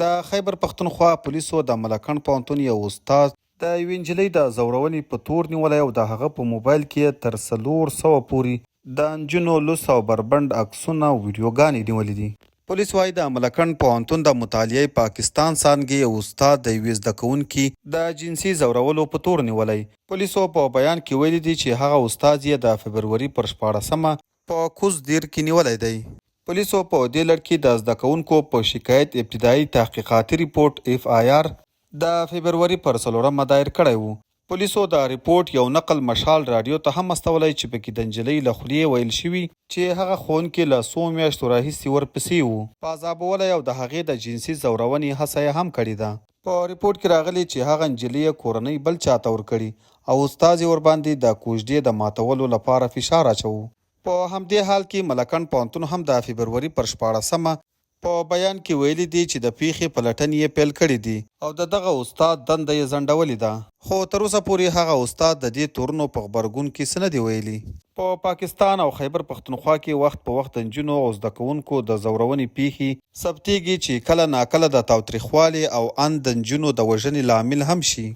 د خیبر پښتونخوا پولیسو د ملکنډ پوهنتون یو استاد د یوې نجلۍ د ځورونې په تور نیولی او د هغه په موبایل کې تر 400 پورې د نجونو لوس او بربنډ عکسونه او ویډیوګانې نیولې دي. پولیس وایي د ملکنډ پوهنتون د مطالعې پاکستان څانګې یو استاد د یوې زده کوونکي د جنسي ځورولو په تور نیولی. پولیسو په بیان کې ویلي دي چې هغه استاد یې د فبروري پر 14 په کوز دیر کې نیولی دی. پولیسو په دې لړ کې د زده کوونکو په شکایت ابتدایي تحقیقاتي ریپورټ FIR د فبروري پر 4 دایر کړی وو. پولیسو د ریپورټ یو نقل مشال راډیو ته هم استولی چې پکې د نجلۍ له خولې ویل شوي چې هغه ښوونکي له 100 میاشتو راهیسې ورپسې وو په عذابولی او د هغې د جنسي ځورونې هڅه یې هم کړې ده. په ریپورټ کې راغلي چې هغه نجلۍ کورنۍ بل چاته ورکړي او استاد یې ورباندې د کوژدې د ماتولو لپاره فشار اچوو. په همدې حال کې ملکنډ پوهنتون هم د فبروري پر 14 په بیان کې ویلي دي چې د پیښې پلټنې یې پیل کړي دي او د دغه استاد دنده یې ځنډولې ده. خو تر اوسه پورې هغه استاد د دې تورنو په غبرګون کې څه نه دي ویلي. په پاکستان او خیبر پښتونخوا کې وخت په وخت د نجونو او زده کوونکو د ځورونې پیښې ثبتېږي چې کله ناکله د تاوتریخوالي او ان د نجونو د وژنې لامل هم شي.